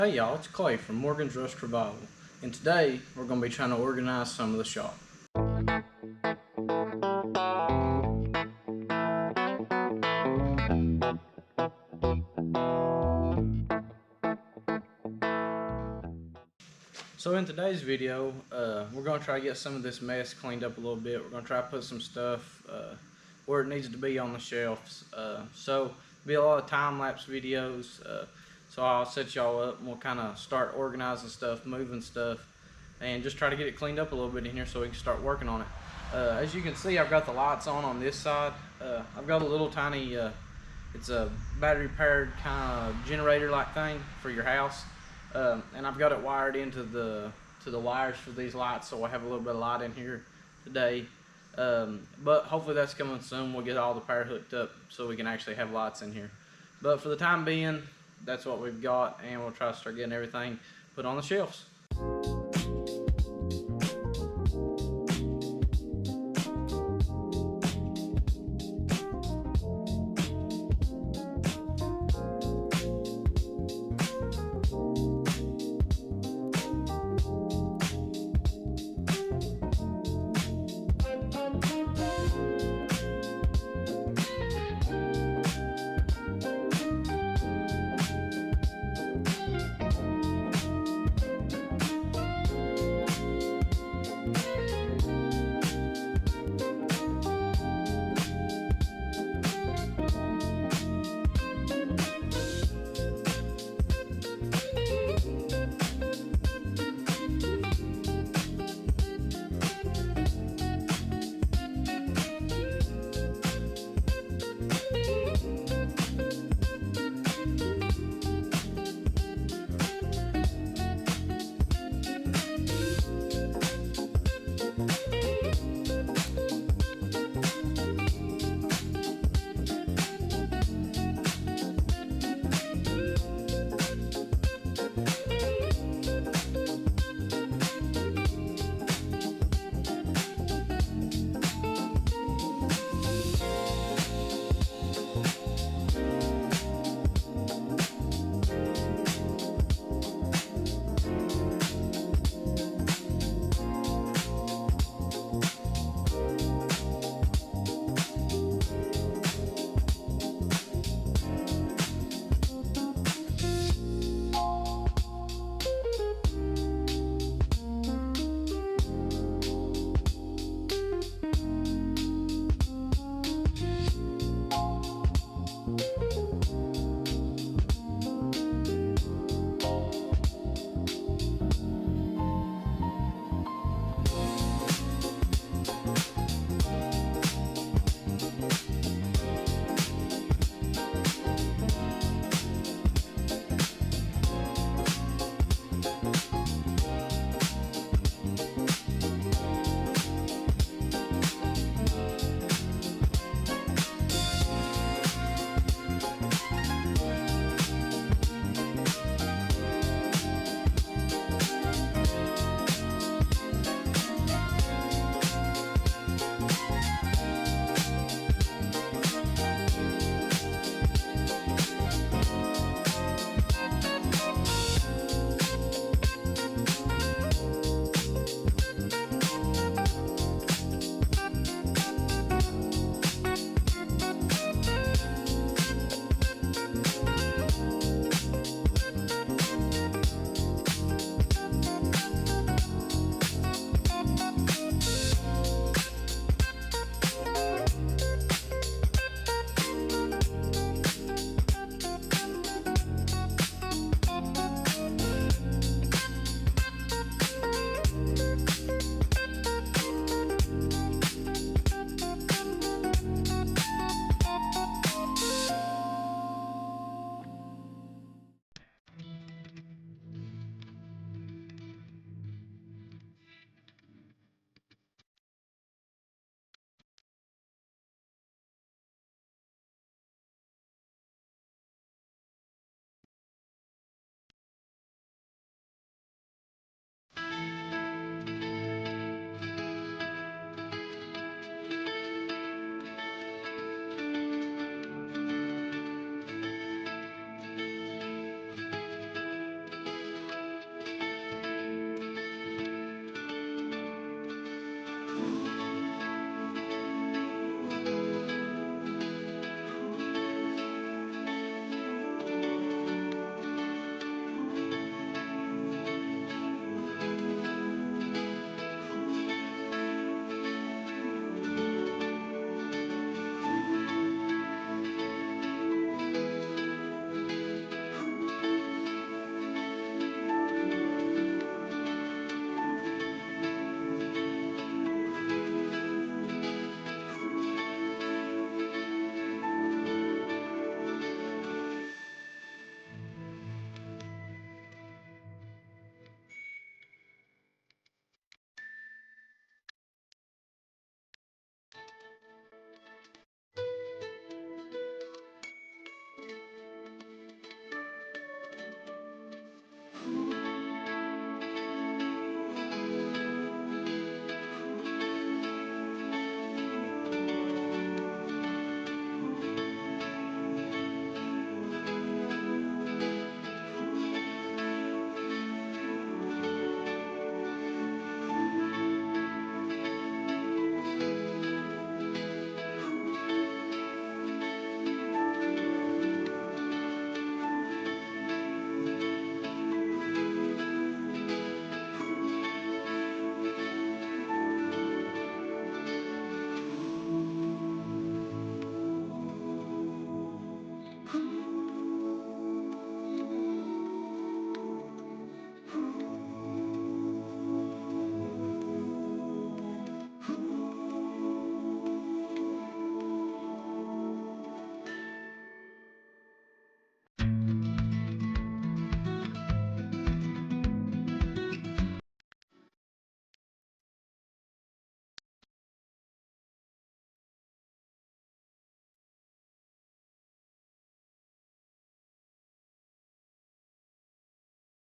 Hey y'all, it's Clay from Morgan's Rust Revival, and today we're going to be trying to organize some of the shop. So in today's video, we're going to try to get some of this mess cleaned up a little bit. We're going to try to put some stuff where it needs to be on the shelves. So be a lot of time-lapse videos. So I'll set y'all up and we'll kind of start organizing stuff, moving stuff, and just try to get it cleaned up a little bit in here so we can start working on it. As you can see, I've got the lights on this side. I've got a little tiny, it's a battery powered kind of generator like thing for your house. And I've got it wired into the wires for these lights, so I have a little bit of light in here today. But hopefully that's coming soon. We'll get all the power hooked up so we can actually have lights in here. But for the time being, that's what we've got, and we'll try to start getting everything put on the shelves.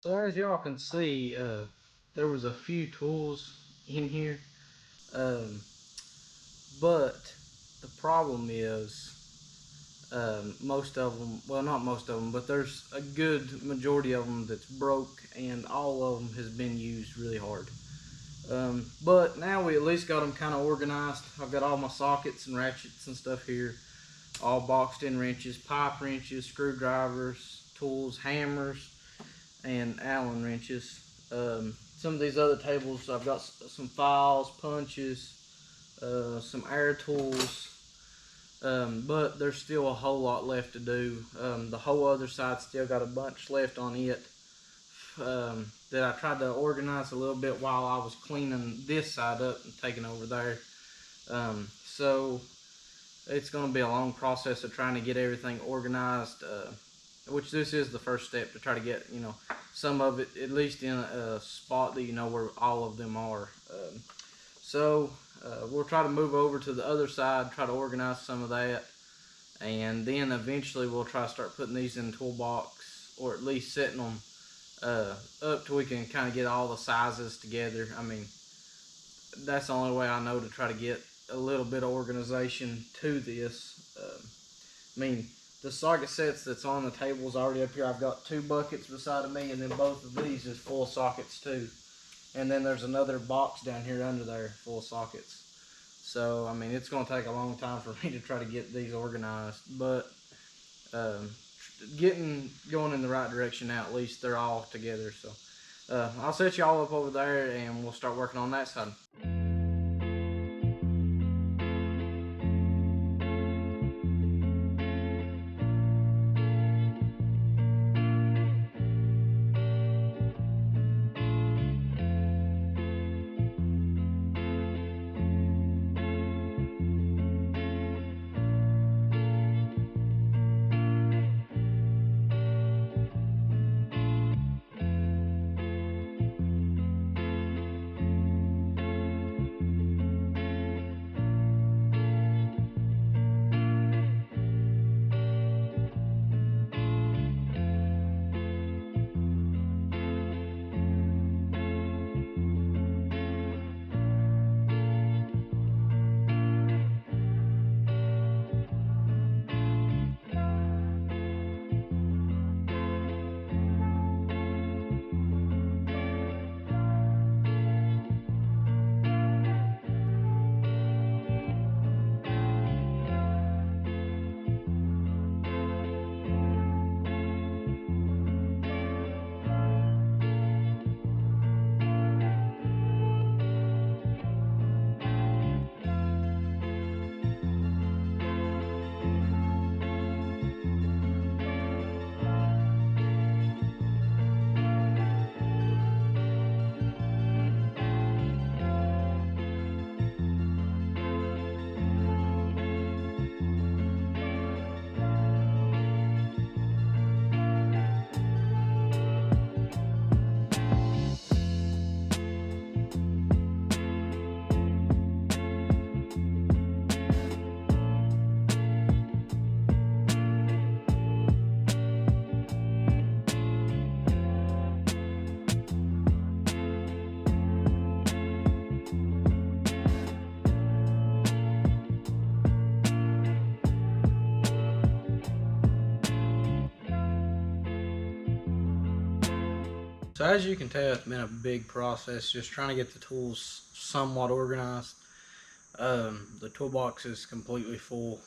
So as y'all can see, there was a few tools in here, um, but the problem is most of them, well, not most of them, but there's a good majority of them that's broke, and all of them has been used really hard. But now we at least got them kind of organized. I've got all my sockets and ratchets and stuff here, all boxed in wrenches, pipe wrenches, screwdrivers, tools, hammers, and Allen wrenches. Some of these other tables, I've got some files, punches, some air tools, but there's still a whole lot left to do. The whole other side still got a bunch left on it that I tried to organize a little bit while I was cleaning this side up and taking over there. So it's going to be a long process of trying to get everything organized, which this is the first step to try to get, some of it at least in a spot that you know where all of them are. So we'll try to move over to the other side, try to organize some of that, and then eventually we'll try to start putting these in the toolbox, or at least setting them up to we can kind of get all the sizes together. I mean, that's the only way I know to try to get a little bit of organization to this. I mean, the socket sets that's on the tables already up here, I've got 2 buckets beside of me, and then both of these is full of sockets too. And then there's another box down here under there full of sockets. So, I mean, it's going to take a long time for me to try to get these organized, but going in the right direction now. At least they're all together. So I'll set y'all up over there and we'll start working on that side. So as you can tell, it's been a big process just trying to get the tools somewhat organized. The toolbox is completely full.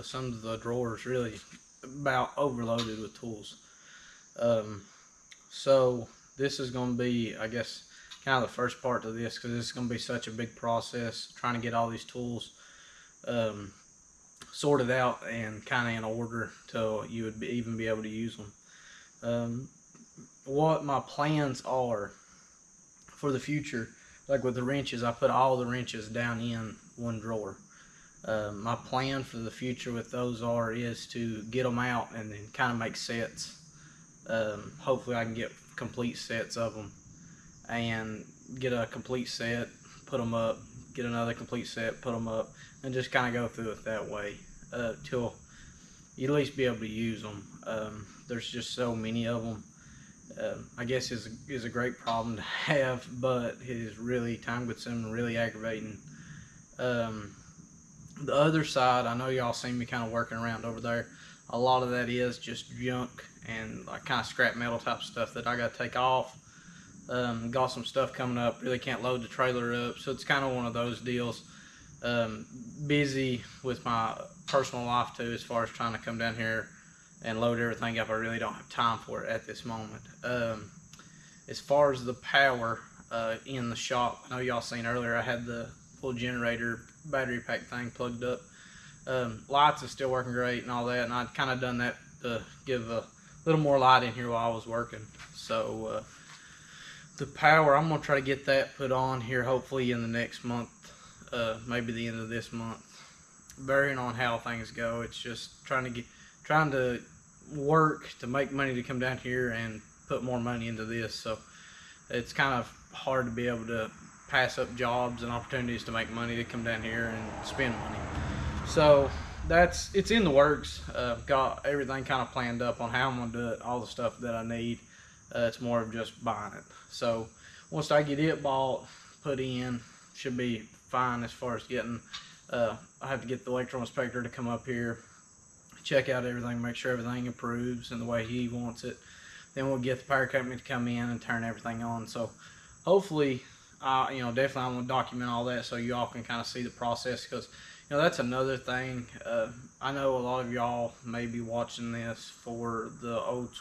Some of the drawers really about overloaded with tools. So this is going to be, I guess, kind of the first part of this, because it's going to be such a big process trying to get all these tools sorted out and kind of in order till you would even be able to use them. What my plans are for the future, like with the wrenches, I put all the wrenches down in one drawer. My plan for the future with those is to get them out and then kind of make sets. Hopefully I can get complete sets of them and get a complete set, put them up, get another complete set, put them up, and just kind of go through it that way till you at least be able to use them. There's just so many of them. I guess is a great problem to have, but it is really time consuming, really aggravating. Um, the other side, I know y'all seen me kind of working around over there. A lot of that is just junk and like kind of scrap metal type stuff that I got to take off. Got some stuff coming up. Really can't load the trailer up, so it's kind of one of those deals. Busy with my personal life too, as far as trying to come down here and load everything up. I really don't have time for it at this moment. As far as the power in the shop, I know y'all seen earlier I had the full generator battery pack thing plugged up. Lights is still working great and all that, and I'd kind of done that to give a little more light in here while I was working. So the power, I'm gonna try to get that put on here hopefully in the next month, maybe the end of this month. Varying on how things go, it's just trying to work to make money to come down here and put more money into this. So it's kind of hard to be able to pass up jobs and opportunities to make money to come down here and spend money. So it's in the works. Got everything kind of planned up on how I'm gonna do it, all the stuff that I need. It's more of just buying it. So once I get it bought, put in, should be fine as far as getting. I have to get the electrical inspector to come up here, check out everything, make sure everything improves in the way he wants it. Then we'll get the power company to come in and turn everything on. So hopefully, definitely I'm gonna document all that so you all can kind of see the process, because that's another thing. I know a lot of y'all may be watching this for the old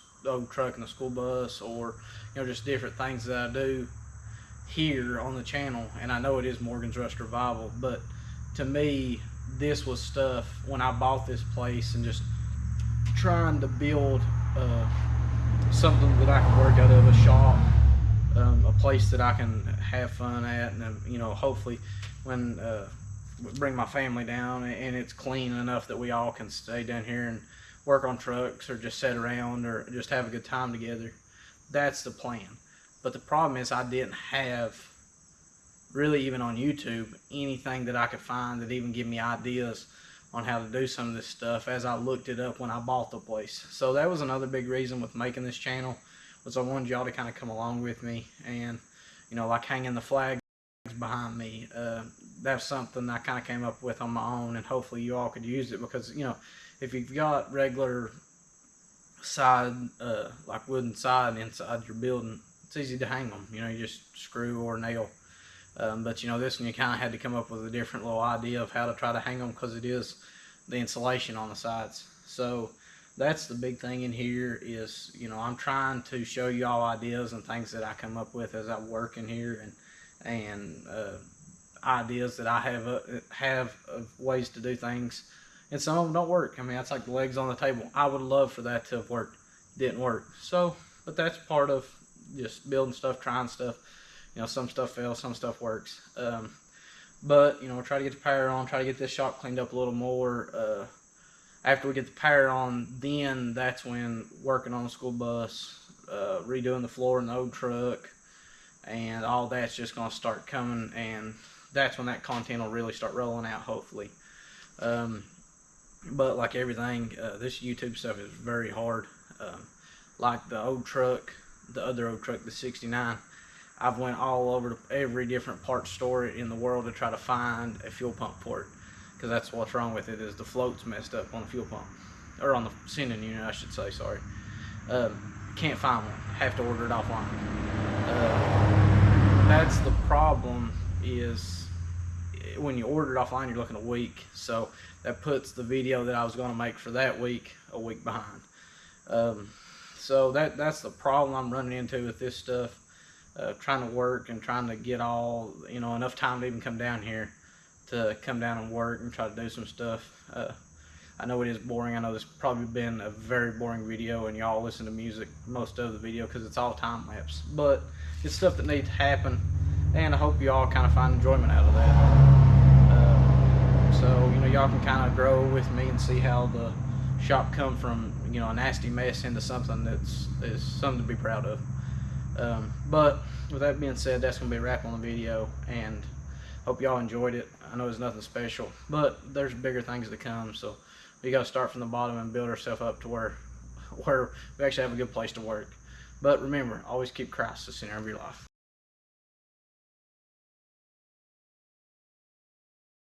truck and the school bus, or just different things that I do here on the channel. And I know it is Morgan's Rust Revival, but to me, this was stuff when I bought this place and just trying to build something that I can work out of, a shop, a place that I can have fun at, and hopefully when bring my family down and it's clean enough that we all can stay down here and work on trucks or just sit around or just have a good time together. That's the plan. But the problem is I didn't have really, even on YouTube, anything that I could find that even give me ideas on how to do some of this stuff as I looked it up when I bought the place. So that was another big reason with making this channel, was I wanted y'all to kind of come along with me and like hanging the flag behind me. That's something I kind of came up with on my own, and hopefully you all could use it, because if you've got regular side like wooden side inside your building, it's easy to hang them. You just screw or nail. But this one, you kind of had to come up with a different little idea of how to try to hang them, because it is the insulation on the sides. So that's the big thing in here is, I'm trying to show y'all ideas and things that I come up with as I work in here, and ideas that I have of ways to do things, and some of them don't work. I mean, that's like the legs on the table. I would love for that to have worked. Didn't work. So, but that's part of just building stuff, trying stuff. Some stuff fails, some stuff works. But we'll try to get the power on, try to get this shop cleaned up a little more. After we get the power on, then that's when working on the school bus, redoing the floor in the old truck, and all that's just going to start coming, and that's when that content will really start rolling out, hopefully. But like everything, this YouTube stuff is very hard. Like the old truck, the other old truck, the 69, I've went all over to every different parts store in the world to try to find a fuel pump for it, because that's what's wrong with it, is the float's messed up on the fuel pump, or on the sending unit, I should say. Sorry. Can't find one. Have to order it offline. That's the problem, is when you order it offline, you're looking a week, so that puts the video that I was going to make for that week a week behind. So that's the problem I'm running into with this stuff. Trying to work and trying to get all, enough time to even come down here to come down and work and try to do some stuff. I know it is boring. I know this probably been a very boring video, and y'all listen to music most of the video because it's all time lapse, but it's stuff that needs to happen, and I hope y'all kind of find enjoyment out of that. So y'all can kind of grow with me and see how the shop come from a nasty mess into something is something to be proud of. But with that being said, that's going to be a wrap on the video, and hope y'all enjoyed it. I know it's nothing special, but there's bigger things to come, so we got to start from the bottom and build ourselves up to where we actually have a good place to work. But remember, always keep Christ the center of your life.